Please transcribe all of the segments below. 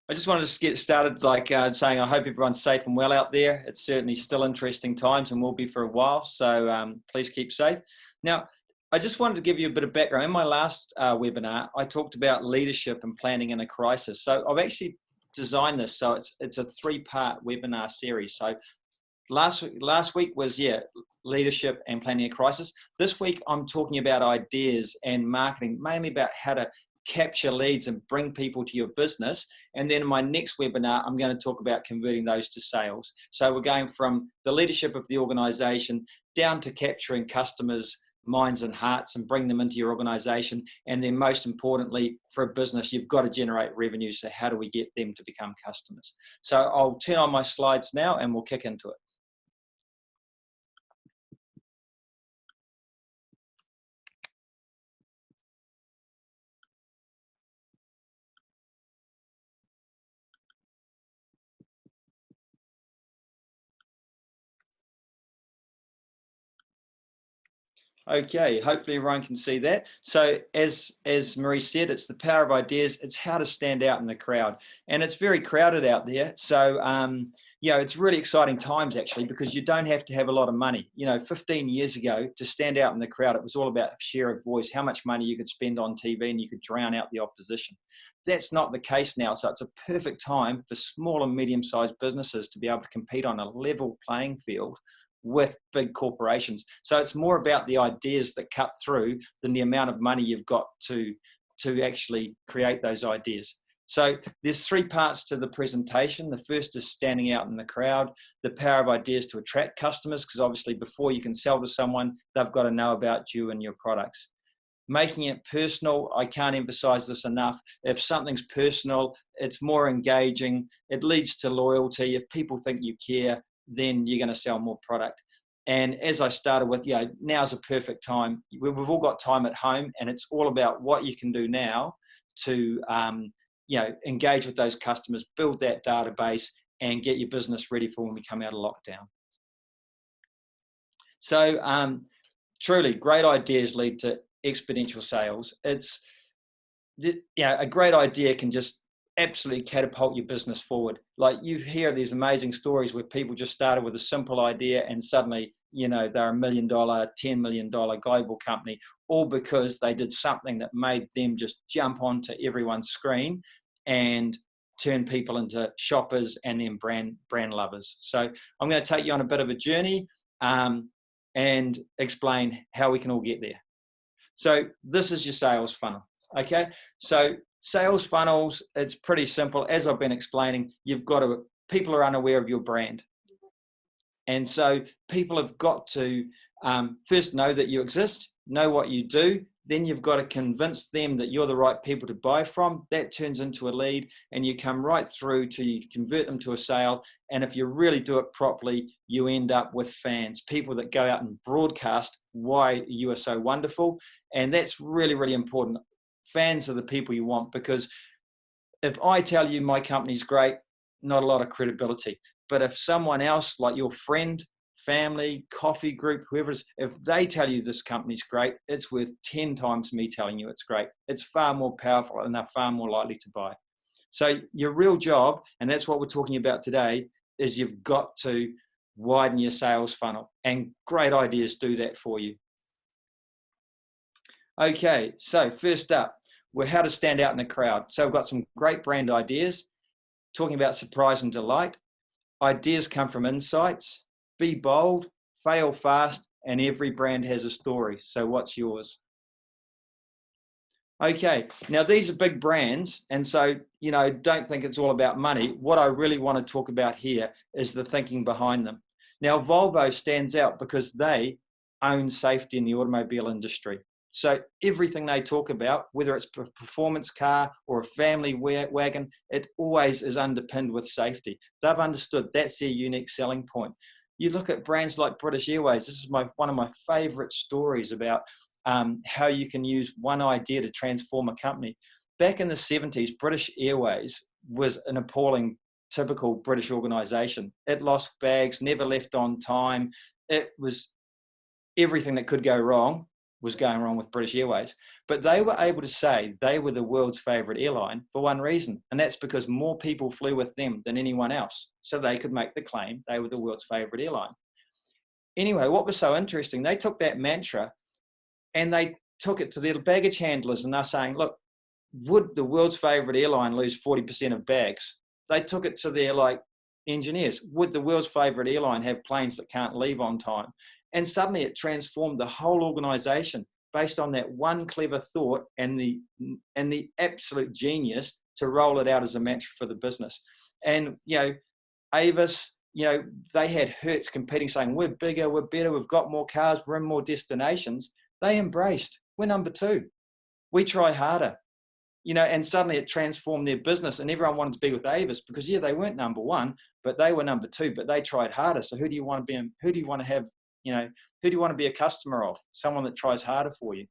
I just wanted to get started saying I hope everyone's safe and well out there. It's certainly still interesting times and will be for a while, so please keep safe. Now, I just wanted to give you a bit of background. In my last webinar, I talked about leadership and planning in a crisis. So I've actually designed this, so it's a three-part webinar series. So last week was, leadership and planning a crisis. This week, I'm talking about ideas and marketing, mainly about how to capture leads and bring people to your business. And then in my next webinar, I'm going to talk about converting those to sales. So we're going from the leadership of the organization down to capturing customers' minds and hearts and bring them into your organization. And then most importantly, for a business, you've got to generate revenue. So how do we get them to become customers? So I'll turn on my slides now and we'll kick into it. Okay, hopefully everyone can see that. So as Marie said, it's the power of ideas. It's how to stand out in the crowd. And it's very crowded out there. So, it's really exciting times actually, because you don't have to have a lot of money. 15 years ago, to stand out in the crowd, it was all about share of voice, how much money you could spend on TV and you could drown out the opposition. That's not the case now. So it's a perfect time for small and medium-sized businesses to be able to compete on a level playing field with big corporations. So it's more about the ideas that cut through than the amount of money you've got to actually create those ideas. So there's three parts to the presentation. The first is standing out in the crowd, the power of ideas to attract customers, because obviously before you can sell to someone, they've got to know about you and your products. Making it personal, I can't emphasize this enough. If something's personal, it's more engaging, it leads to loyalty. If people think you care, then you're going to sell more product. And as I started with, now's a perfect time. We've all got time at home, and it's all about what you can do now to, engage with those customers, build that database, and get your business ready for when we come out of lockdown. So, truly, great ideas lead to exponential sales. It's, a great idea can just absolutely catapult your business forward. Like you hear these amazing stories where people just started with a simple idea and suddenly, they're $1 million, $10 million global company, all because they did something that made them just jump onto everyone's screen and turn people into shoppers and then brand lovers. So I'm going to take you on a bit of a journey and explain how we can all get there. So this is your sales funnel. Okay. So sales funnels, it's pretty simple. As I've been explaining, people are unaware of your brand. And so people have got to first know that you exist, know what you do. Then you've got to convince them that you're the right people to buy from. That turns into a lead, and you come right through to you convert them to a sale. And if you really do it properly, you end up with fans, people that go out and broadcast why you are so wonderful. And that's really, really important. Fans are the people you want, because if I tell you my company's great, not a lot of credibility. But if someone else, like your friend, family, coffee group, whoever it is, if they tell you this company's great, it's worth 10 times me telling you it's great. It's far more powerful and they're far more likely to buy. So your real job, and that's what we're talking about today, is you've got to widen your sales funnel, and great ideas do that for you. Okay, so first up, we're how to stand out in the crowd. So we've got some great brand ideas, talking about surprise and delight. Ideas come from insights. Be bold, fail fast, and every brand has a story. So what's yours? Okay, now these are big brands, and so, don't think it's all about money. What I really want to talk about here is the thinking behind them. Now, Volvo stands out because they own safety in the automobile industry. So everything they talk about, whether it's a performance car or a family wagon, it always is underpinned with safety. They've understood that's their unique selling point. You look at brands like British Airways. This is one of my favorite stories about how you can use one idea to transform a company. Back in the 70s, British Airways was an appalling, typical British organization. It lost bags, never left on time. It was everything that could go wrong was going wrong with British Airways. But they were able to say they were the world's favorite airline for one reason, and that's because more people flew with them than anyone else. So they could make the claim they were the world's favorite airline. Anyway, what was so interesting, they took that mantra and they took it to their baggage handlers, and they're saying, look, would the world's favorite airline lose 40% of bags? They took it to their engineers. Would the world's favorite airline have planes that can't leave on time? And suddenly it transformed the whole organization based on that one clever thought and the absolute genius to roll it out as a mantra for the business. And, Avis, they had Hertz competing, saying, we're bigger, we're better, we've got more cars, we're in more destinations. They embraced, we're number 2. We try harder. And suddenly it transformed their business, and everyone wanted to be with Avis because, they weren't number 1, but they were number 2, but they tried harder. So who do you want to be? Who do you want to have? Who do you want to be a customer of? Someone that tries harder for you.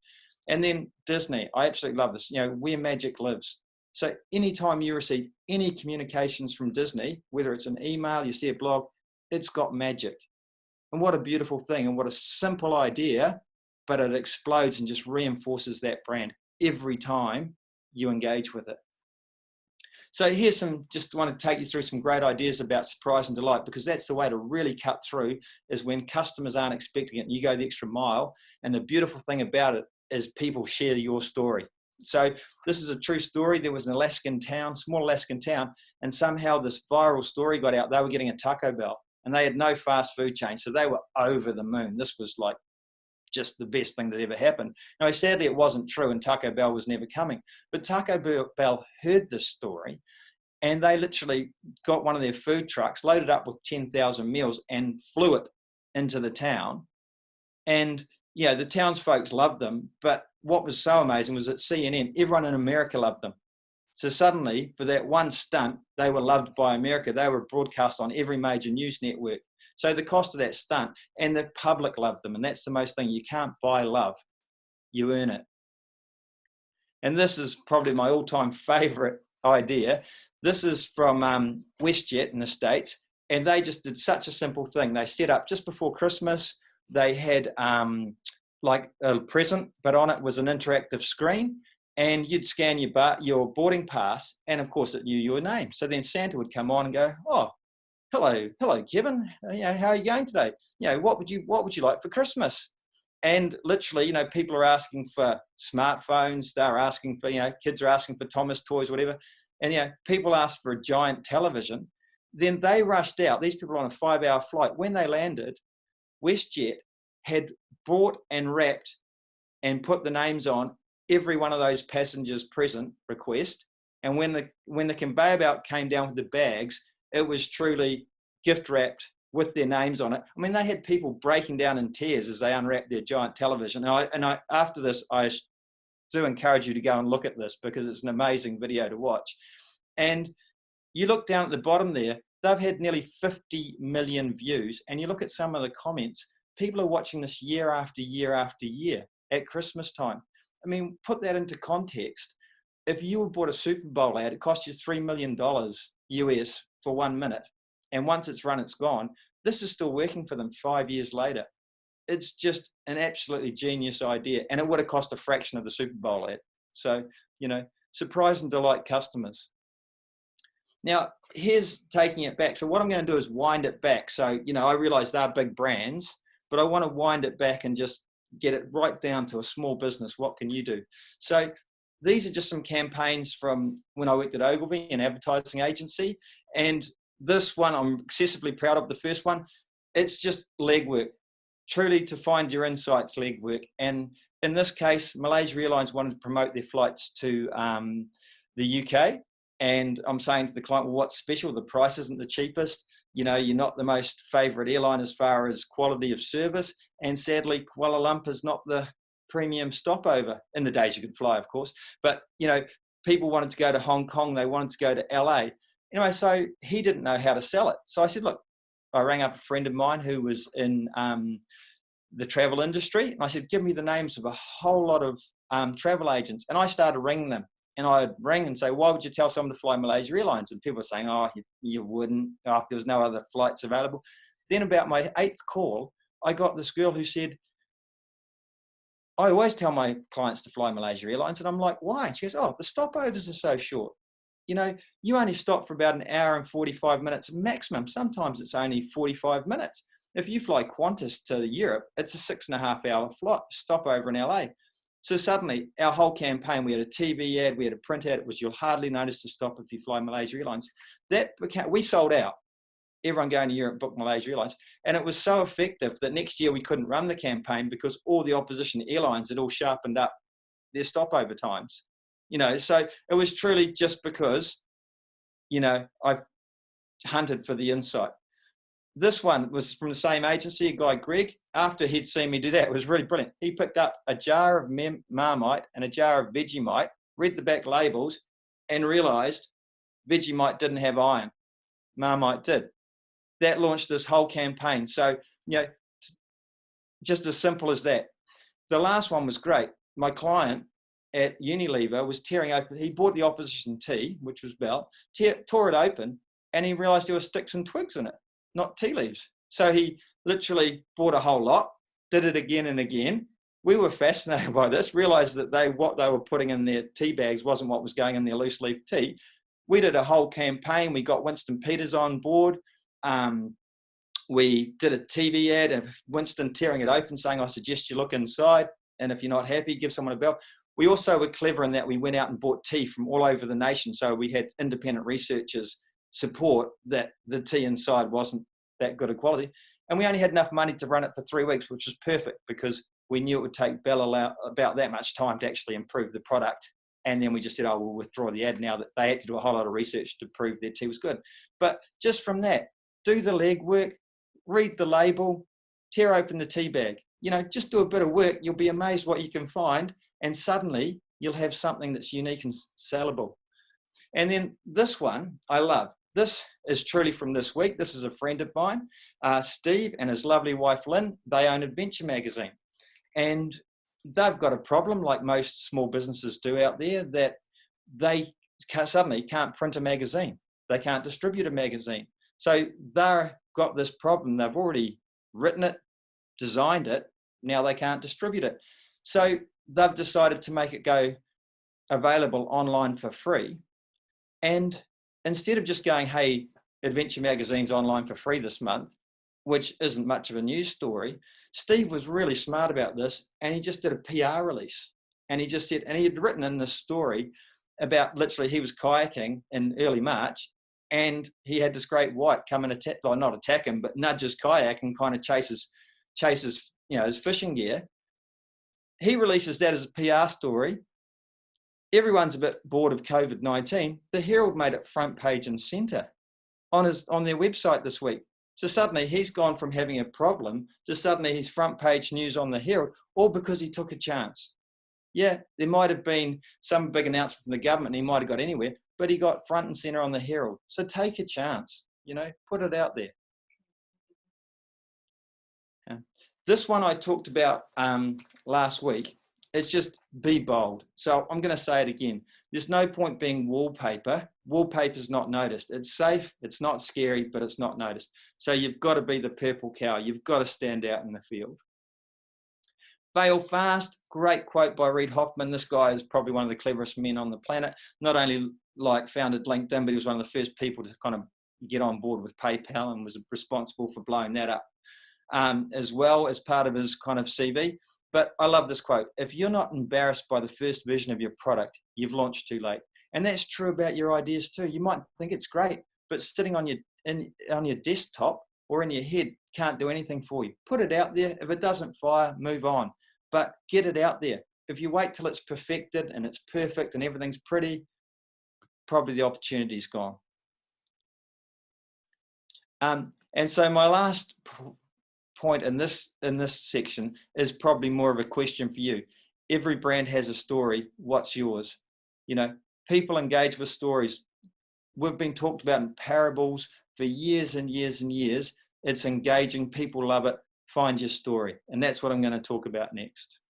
And then Disney, I absolutely love this, where magic lives. So anytime you receive any communications from Disney, whether it's an email, you see a blog, it's got magic. And what a beautiful thing, and what a simple idea, but it explodes and just reinforces that brand every time you engage with it. So here's just want to take you through some great ideas about surprise and delight, because that's the way to really cut through, is when customers aren't expecting it and you go the extra mile. And the beautiful thing about it is people share your story. So this is a true story. There was an Alaskan town, small Alaskan town, and somehow this viral story got out. They were getting a Taco Bell and they had no fast food chain. So they were over the moon. This was just the best thing that ever happened. Now, sadly, it wasn't true, and Taco Bell was never coming. But Taco Bell heard this story, and they literally got one of their food trucks, loaded up with 10,000 meals, and flew it into the town. And the townsfolk loved them. But what was so amazing was that CNN, everyone in America loved them. So suddenly, for that one stunt, they were loved by America. They were broadcast on every major news network. So the cost of that stunt, and the public loved them. And that's the most thing. You can't buy love. You earn it. And this is probably my all-time favorite idea. This is from WestJet in the States. And they just did such a simple thing. They set up just before Christmas. They had a present, but on it was an interactive screen. And you'd scan your boarding pass. And of course, it knew your name. So then Santa would come on and go, oh, hello, Kevin. How are you going today? What would you like for Christmas? And literally, people are asking for smartphones. They're asking for, kids are asking for Thomas toys, whatever. And people asked for a giant television. Then they rushed out. These people on a 5-hour flight. When they landed, WestJet had bought and wrapped and put the names on every one of those passengers' present request. And when the conveyor belt came down with the bags, it was truly gift wrapped with their names on it. I mean, they had people breaking down in tears as they unwrapped their giant television. And I after this, I do encourage you to go and look at this, because it's an amazing video to watch. And you look down at the bottom there, they've had nearly 50 million views. And you look at some of the comments, people are watching this year after year after year at Christmas time. I mean, put that into context. If you bought a Super Bowl ad, it cost you $3 million US for 1 minute. And once it's run, it's gone. This is still working for them 5 years later. It's just an absolutely genius idea. And it would have cost a fraction of the Super Bowl ad. So, surprise and delight customers. Now, here's taking it back. So what I'm going to do is wind it back. So, I realize they're big brands, but I want to wind it back and just get it right down to a small business. What can you do? So these are just some campaigns from when I worked at Ogilvy, an advertising agency. And this one I'm excessively proud of. The first one, it's just legwork, truly to find your insights legwork. And in this case, Malaysia Airlines wanted to promote their flights to the UK. And I'm saying to the client, well, what's special? The price isn't the cheapest. You're not the most favorite airline as far as quality of service. And sadly, Kuala Lumpur is not the premium stopover in the days you could fly, of course. But, people wanted to go to Hong Kong. They wanted to go to LA. Anyway, so he didn't know how to sell it. So I said, look, I rang up a friend of mine who was in the travel industry. And I said, give me the names of a whole lot of travel agents. And I started ringing them. And I'd ring and say, why would you tell someone to fly Malaysia Airlines? And people were saying, oh, you wouldn't. Oh, there was no other flights available. Then about my 8th call, I got this girl who said, I always tell my clients to fly Malaysia Airlines, and I'm like, why? And she goes, oh, the stopovers are so short. You know, you only stop for about an hour and 45 minutes maximum. Sometimes it's only 45 minutes. If you fly Qantas to Europe, it's a 6.5-hour flight stopover in LA. So suddenly our whole campaign, we had a TV ad, we had a print ad, it was you'll hardly notice to stop if you fly Malaysia Airlines. We sold out. Everyone going to Europe booked Malaysia Airlines. And it was so effective that next year we couldn't run the campaign because all the opposition airlines had all sharpened up their stopover times. You know, so it was truly just because, you know, I hunted for the insight. This one was from the same agency, a guy, Greg. After he'd seen me do that, it was really brilliant. He picked up a jar of Marmite and a jar of Vegemite, read the back labels, and realised Vegemite didn't have iron. Marmite did. That launched this whole campaign. So, you know, just as simple as that. The last one was great. My client at Unilever was tearing open, he bought the opposition tea, which was Bell, tore it open, and he realised there were sticks and twigs in it, not tea leaves. So he literally bought a whole lot, did it again and again. We were fascinated by this, realised that what they were putting in their tea bags wasn't what was going in their loose leaf tea. We did a whole campaign. We got Winston Peters on board. We did a TV ad of Winston tearing it open, saying, I suggest you look inside, and if you're not happy, give someone a bell. We also were clever in that we went out and bought tea from all over the nation. So we had independent researchers support that the tea inside wasn't that good a quality. And we only had enough money to run it for 3 weeks, which was perfect because we knew it would take Bell about that much time to actually improve the product. And then we just said, oh, we'll withdraw the ad now that they had to do a whole lot of research to prove their tea was good. But just from that, do the legwork, read the label, tear open the tea bag. You know, just do a bit of work. You'll be amazed what you can find. And suddenly you'll have something that's unique and sellable. And then this one I love. This is truly from this week. This is a friend of mine, Steve, and his lovely wife, Lynn. They own Adventure Magazine. And they've got a problem, like most small businesses do out there, that they suddenly can't print a magazine. They can't distribute a magazine. So they've got this problem. They've already written it, designed it. Now they can't distribute it. So they've decided to make it go available online for free. And instead of just going, hey, Adventure Magazine's online for free this month, which isn't much of a news story, Steve was really smart about this, and he just did a PR release. And he just said, and he had written in this story about literally he was kayaking in early March, and he had this great white come and attack, well, not attack him, but nudge his kayak and kind of chases, you know, his fishing gear. He releases that as a PR story. Everyone's a bit bored of COVID-19. The Herald made it front page and center on their website this week. So suddenly he's gone from having a problem to suddenly he's front page news on the Herald, all because he took a chance. Yeah, there might have been some big announcement from the government and he might have got anywhere, but he got front and center on the Herald. So take a chance, you know, put it out there. Yeah. This one I talked about last week. It's just be bold. So I'm going to say it again. There's no point being wallpaper. Wallpaper's not noticed. It's safe, it's not scary, but it's not noticed. So you've got to be the purple cow. You've got to stand out in the field. Fail fast. Great quote by Reid Hoffman. This guy is probably one of the cleverest men on the planet. Not only like founded LinkedIn, but he was one of the first people to kind of get on board with PayPal and was responsible for blowing that up as well as part of his kind of CV. But I love this quote. If you're not embarrassed by the first version of your product, you've launched too late. And that's true about your ideas too. You might think it's great, but sitting on your desktop or in your head can't do anything for you. Put it out there. If it doesn't fire, move on. But get it out there. If you wait till it's perfected and it's perfect and everything's pretty, probably the opportunity's gone. And so my last point in this section is probably more of a question for you. Every brand has a story. What's yours? You know, people engage with stories. We've been talked about in parables for years and years and years. It's engaging. People love it. Find your story. And that's what I'm going to talk about next.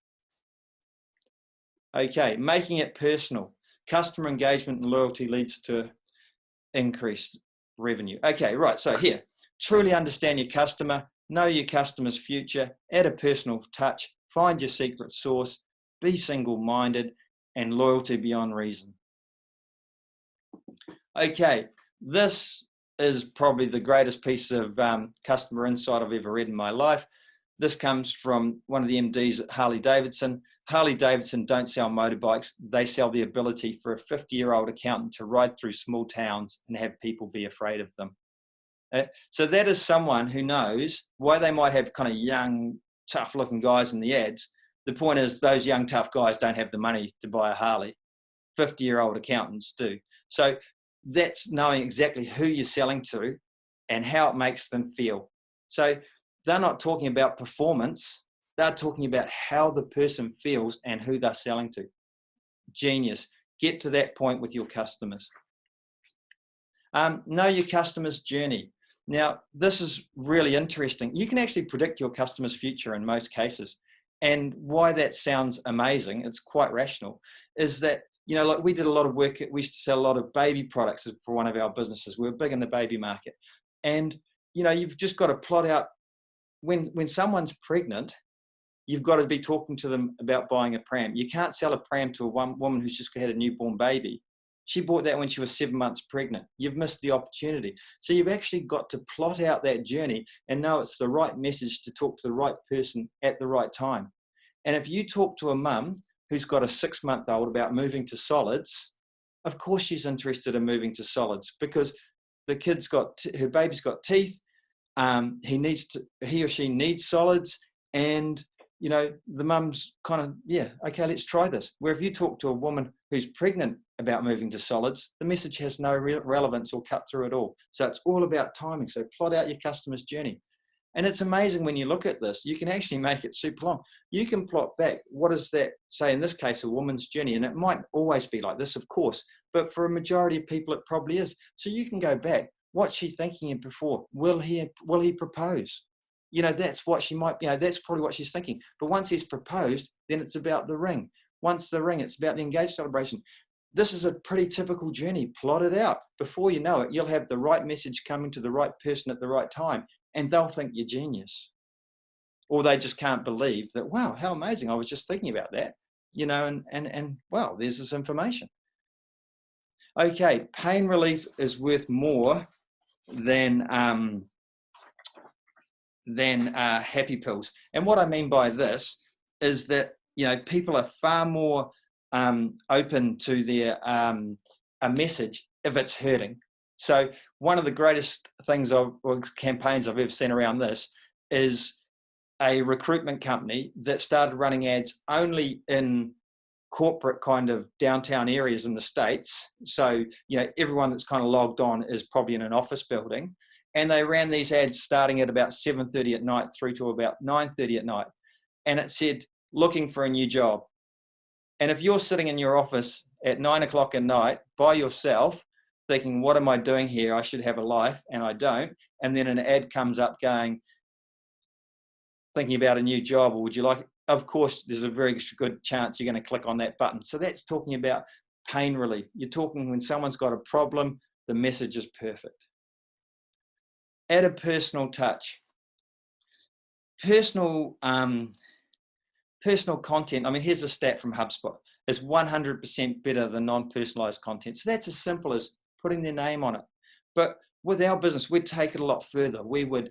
Okay, making it personal. Customer engagement and loyalty leads to increased revenue. Okay, right. So here, truly understand your customer. Know your customer's future, add a personal touch, Find your secret sauce, be single-minded, and loyalty beyond reason. Okay, this is probably the greatest piece of customer insight I've ever read in my life. This comes from one of the MDs at Harley Davidson. Harley Davidson don't sell motorbikes. They sell the ability for a 50-year-old accountant to ride through small towns and have people be afraid of them. So that is someone who knows why they might have kind of young, tough-looking guys in the ads. The point is those young, tough guys don't have the money to buy a Harley. 50-year-old accountants do. So that's knowing exactly who you're selling to and how it makes them feel. So they're not talking about performance. They're talking about how the person feels and who they're selling to. Genius. Get to that point with your customers. Know your customer's journey. Now, this is really interesting. You can actually predict your customer's future in most cases. And why that sounds amazing, it's quite rational, is that, you know, like we did a lot of work, we used to sell a lot of baby products for one of our businesses. We were big in the baby market. And, you know, you've just got to plot out when someone's pregnant, you've got to be talking to them about buying a pram. You can't sell a pram to a woman who's just had a newborn baby. She bought that when she was 7 months pregnant. You've missed the opportunity. So you've actually got to plot out that journey and know it's the right message to talk to the right person at the right time. And if you talk to a mum who's got a 6-month-old about moving to solids, of course she's interested in moving to solids because the kid's got, her baby's got teeth. He or she needs solids, and you know the mum's kind of, yeah, okay, let's try this. Where if you talk to a woman who's pregnant about moving to solids, the message has no relevance or cut through at all. So it's all about timing. So plot out your customer's journey. And it's amazing when you look at this, you can actually make it super long. You can plot back, what does that say, in this case, a woman's journey? And it might always be like this, of course, but for a majority of people, it probably is. So you can go back, what's she thinking before? Will he propose? You know, that's what she might, you know, that's probably what she's thinking. But once he's proposed, then it's about the ring. Once the ring, it's about the engaged celebration. This is a pretty typical journey. Plot it out. Before you know it, you'll have the right message coming to the right person at the right time, and they'll think you're genius. Or they just can't believe that, wow, how amazing. I was just thinking about that, you know, and wow, there's this information. Okay, pain relief is worth more than happy pills. And what I mean by this is that, you know, people are far more open to their a message if it's hurting. So one of the greatest things or campaigns I've ever seen around this is a recruitment company that started running ads only in corporate kind of downtown areas in the States. So, you know, everyone that's kind of logged on is probably in an office building. And they ran these ads starting at about 7:30 at night through to about 9:30 at night. And it said, looking for a new job. And if you're sitting in your office at 9 o'clock at night by yourself, thinking, what am I doing here? I should have a life, and I don't. And then an ad comes up going, thinking about a new job, or would you like it? Of course, there's a very good chance you're going to click on that button. So that's talking about pain relief. You're talking when someone's got a problem, the message is perfect. Add a personal touch. Personal content, I mean, here's a stat from HubSpot, is 100% better than non-personalized content. So that's as simple as putting their name on it. But with our business, we'd take it a lot further. We would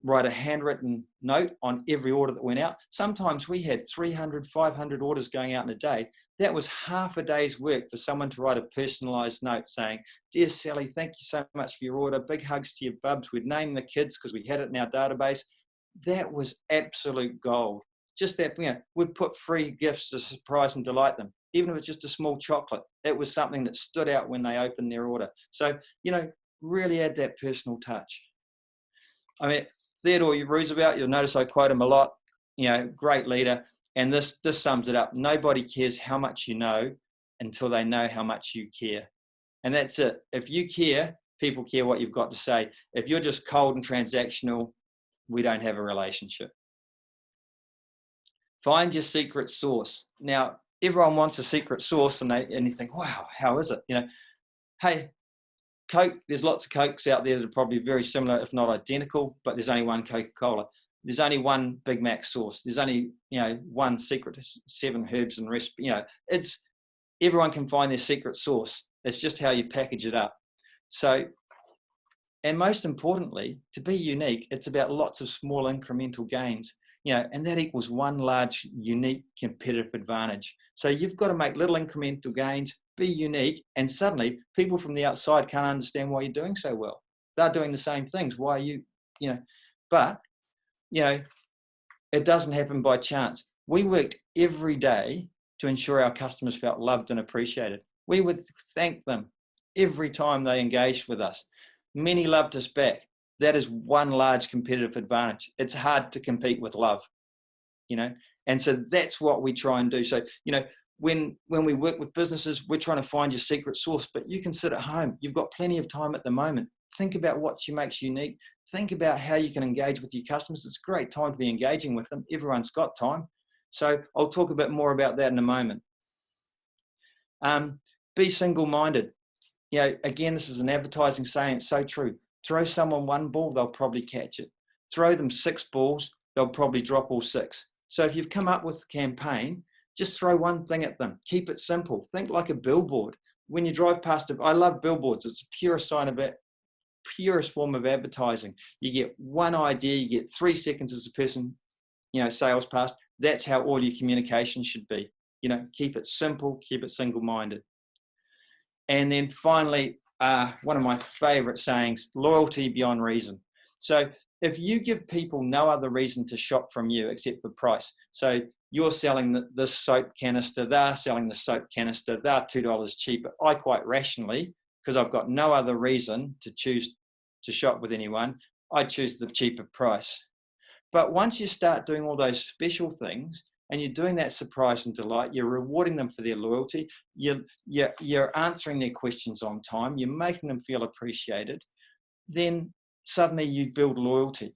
write a handwritten note on every order that went out. Sometimes we had 300, 500 orders going out in a day. That was half a day's work for someone to write a personalized note saying, dear Sally, thank you so much for your order. Big hugs to your bubs. We'd name the kids because we had it in our database. That was absolute gold. Just that, you know, we'd put free gifts to surprise and delight them. Even if it's just a small chocolate, it was something that stood out when they opened their order. So, you know, really add that personal touch. I mean, Theodore Roosevelt, you'll notice I quote him a lot, you know, great leader. And this sums it up. Nobody cares how much you know until they know how much you care. And that's it. If you care, people care what you've got to say. If you're just cold and transactional, we don't have a relationship. Find your secret sauce. Now, everyone wants a secret sauce, and you think, wow, how is it? You know, hey, Coke, there's lots of Cokes out there that are probably very similar, if not identical, but there's only one Coca-Cola. there's only one Big Mac sauce. There's only, one secret 7 herbs and recipe. It's everyone can find their secret sauce. It's just how you package it up. So, and most importantly, to be unique, it's about lots of small incremental gains, and that equals one large, unique competitive advantage. So you've got to make little incremental gains, be unique, and suddenly people from the outside can't understand why you're doing so well. They're doing the same things. Why are you, but, it doesn't happen by chance. We worked every day to ensure our customers felt loved and appreciated. We would thank them every time they engaged with us. Many loved us back. That is one large competitive advantage. It's hard to compete with love, and so that's what we try and do. So, when we work with businesses, we're trying to find your secret sauce, but you can sit at home. You've got plenty of time at the moment. Think about what makes you unique. Think about how you can engage with your customers. It's a great time to be engaging with them. Everyone's got time. So I'll talk a bit more about that in a moment. Be single-minded. Again, this is an advertising saying, it's so true. Throw someone one ball, they'll probably catch it. Throw them 6 balls, they'll probably drop all 6. So if you've come up with a campaign, just throw one thing at them. Keep it simple. Think like a billboard. When you drive past it, I love billboards. It's a purest form of advertising. You get one idea, you get 3 seconds as a person, sales past. That's how all your communication should be. Keep it simple, keep it single-minded. And then finally, one of my favorite sayings, loyalty beyond reason. So if you give people no other reason to shop from you except for price, so you're selling this soap canister, they're selling the soap canister, they're $2 cheaper. I quite rationally, because I've got no other reason to choose to shop with anyone, I choose the cheaper price. But once you start doing all those special things, and you're doing that surprise and delight, you're rewarding them for their loyalty, you're answering their questions on time, you're making them feel appreciated, then suddenly you build loyalty.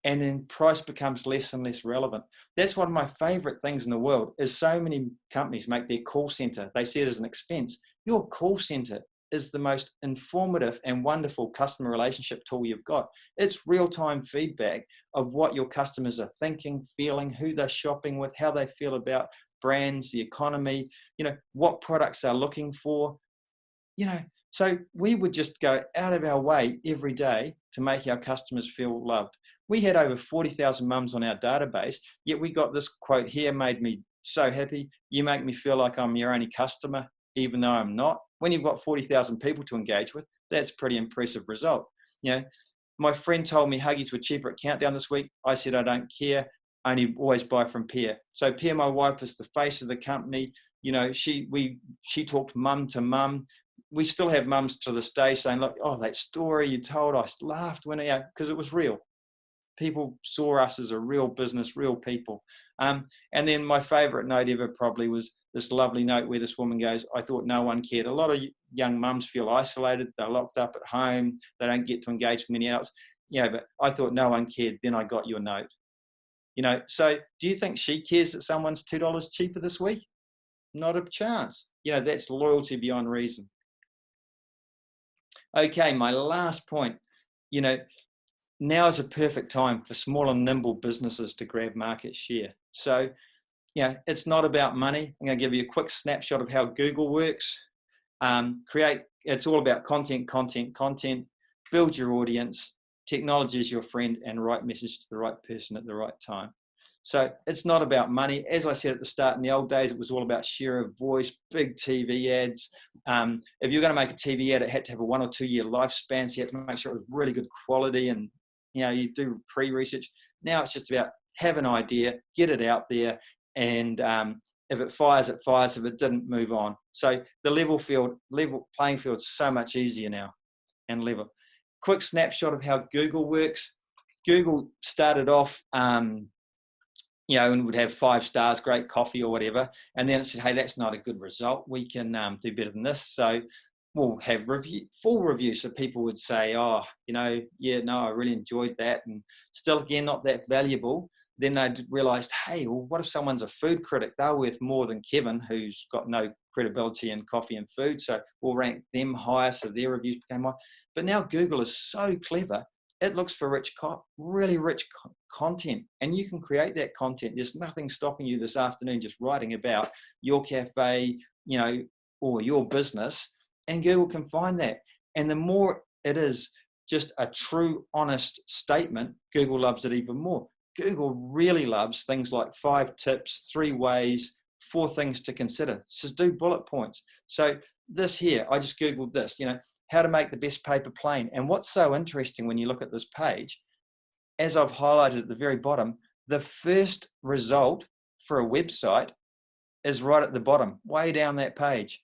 And then price becomes less and less relevant. That's one of my favorite things in the world, is so many companies make their call center, they see it as an expense. Your call center is the most informative and wonderful customer relationship tool you've got. It's real-time feedback of what your customers are thinking, feeling, who they're shopping with, how they feel about brands, the economy, what products they're looking for. So we would just go out of our way every day to make our customers feel loved. We had over 40,000 mums on our database, yet we got this quote here, made me so happy. You make me feel like I'm your only customer, even though I'm not. When you've got 40,000 people to engage with, that's a pretty impressive result. My friend told me Huggies were cheaper at Countdown this week. I said, I don't care. I only always buy from Pear. So Pear, my wife, is the face of the company. She talked mum to mum. We still have mums to this day saying, look, that story you told, I laughed because it was real. People saw us as a real business, real people. And then my favorite note ever probably was this lovely note where this woman goes, I thought no one cared. A lot of young mums feel isolated. They're locked up at home. They don't get to engage with many else. But I thought no one cared. Then I got your note. So do you think she cares that someone's $2 cheaper this week? Not a chance. That's loyalty beyond reason. Okay, my last point, now is a perfect time for small and nimble businesses to grab market share. So, it's not about money. I'm going to give you a quick snapshot of how Google works. It's all about content. Build your audience. Technology is your friend, and right message to the right person at the right time. So it's not about money. As I said at the start, in the old days, it was all about share of voice, big TV ads. If you're going to make a TV ad, it had to have a 1 or 2 year lifespan. So you had to make sure it was really good quality, and you do pre-research. Now it's just about have an idea, get it out there, and if it fires, it fires. If it didn't, move on. So the level playing field is so much easier now and level. Quick snapshot of how Google works. Google started off, and would have 5 stars, great coffee or whatever. And then it said, hey, that's not a good result. We can do better than this. So we'll have full reviews. So people would say, I really enjoyed that. And still, again, not that valuable. Then they realized, hey, well, what if someone's a food critic? They're worth more than Kevin, who's got no credibility in coffee and food. So we'll rank them higher. So their reviews became higher. But now Google is so clever. it looks for really rich content, and you can create that content. There's nothing stopping you this afternoon just writing about your cafe, or your business, and Google can find that. And the more it is just a true, honest statement, Google loves it even more. Google really loves things like 5 tips, 3 ways, 4 things to consider. So do bullet points. So this here, I just Googled this, how to make the best paper plane. And what's so interesting when you look at this page, as I've highlighted at the very bottom, the first result for a website is right at the bottom, way down that page.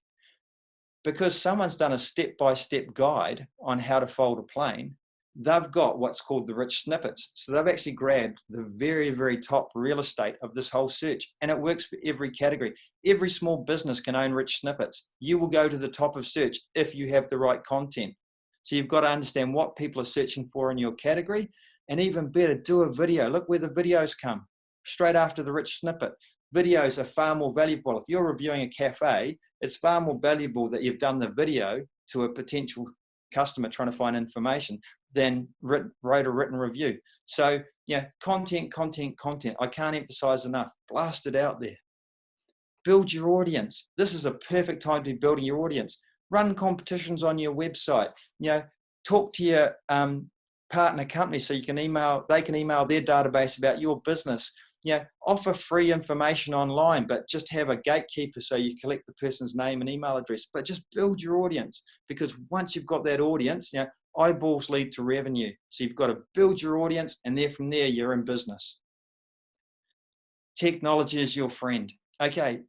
Because someone's done a step-by-step guide on how to fold a plane, they've got what's called the rich snippets. So they've actually grabbed the very, very top real estate of this whole search, and it works for every category. Every small business can own rich snippets. You will go to the top of search if you have the right content. So you've got to understand what people are searching for in your category, and even better, do a video. Look where the videos come, straight after the rich snippet. Videos are far more valuable. If you're reviewing a cafe, it's far more valuable that you've done the video to a potential customer trying to find information than wrote a written review. So, content. I can't emphasize enough. Blast it out there. Build your audience. This is a perfect time to be building your audience. Run competitions on your website. Talk to your partner company so they can email their database about your business. Offer free information online, but just have a gatekeeper so you collect the person's name and email address. But just build your audience, because once you've got that audience, eyeballs lead to revenue. So you've got to build your audience, and from there you're in business. Technology is your friend. Okay,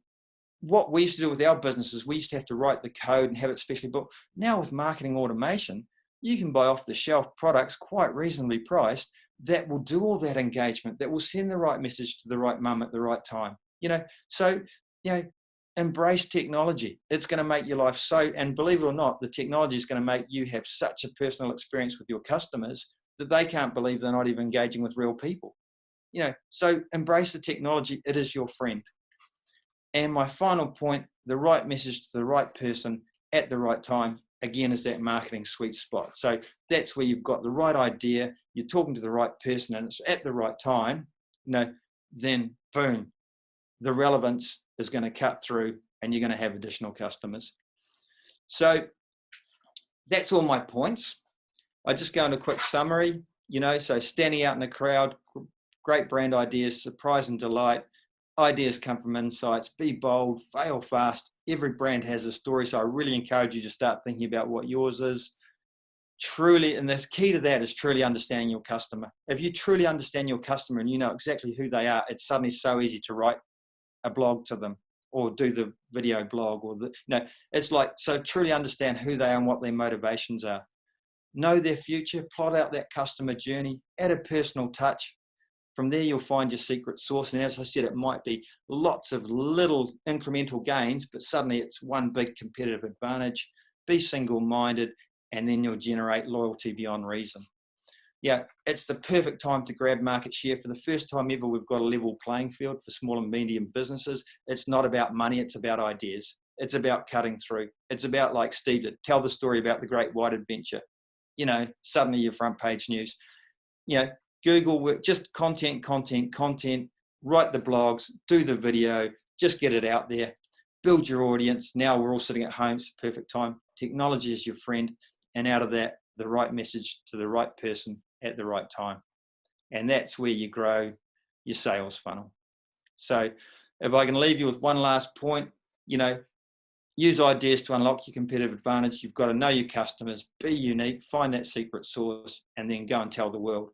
what we used to do with our businesses, we used to have to write the code and have it specially built. Now with marketing automation, you can buy off-the-shelf products quite reasonably priced that will do all that engagement, that will send the right message to the right mum at the right time. Embrace technology. It's going to make your life and believe it or not, the technology is going to make you have such a personal experience with your customers that they can't believe they're not even engaging with real people. So embrace the technology. It is your friend. And my final point, the right message to the right person at the right time, again, is that marketing sweet spot. So that's where you've got the right idea, you're talking to the right person, and it's at the right time, then boom, the relevance is going to cut through and you're going to have additional customers. So that's all my points. I just go into a quick summary, so standing out in the crowd, great brand ideas, surprise and delight. Ideas come from insights. Be bold, fail fast. Every brand has a story, so I really encourage you to start thinking about what yours is. Truly, and the key to that is truly understanding your customer. If you truly understand your customer and you know exactly who they are, it's suddenly so easy to write a blog to them or do the video blog it's like, so truly understand who they are and what their motivations are. Know their future, plot out that customer journey, add a personal touch. From there, you'll find your secret sauce. And as I said, it might be lots of little incremental gains, but suddenly it's one big competitive advantage. Be single-minded, and then you'll generate loyalty beyond reason. It's the perfect time to grab market share. For the first time ever, we've got a level playing field for small and medium businesses. It's not about money. It's about ideas. It's about cutting through. It's about, like Steve did, tell the story about the great white adventure. Suddenly your front page news. Google, just content, write the blogs, do the video, just get it out there, build your audience. Now we're all sitting at home. It's the perfect time. Technology is your friend. And out of that, the right message to the right person at the right time. And that's where you grow your sales funnel. So if I can leave you with one last point, use ideas to unlock your competitive advantage. You've got to know your customers, be unique, find that secret sauce, and then go and tell the world.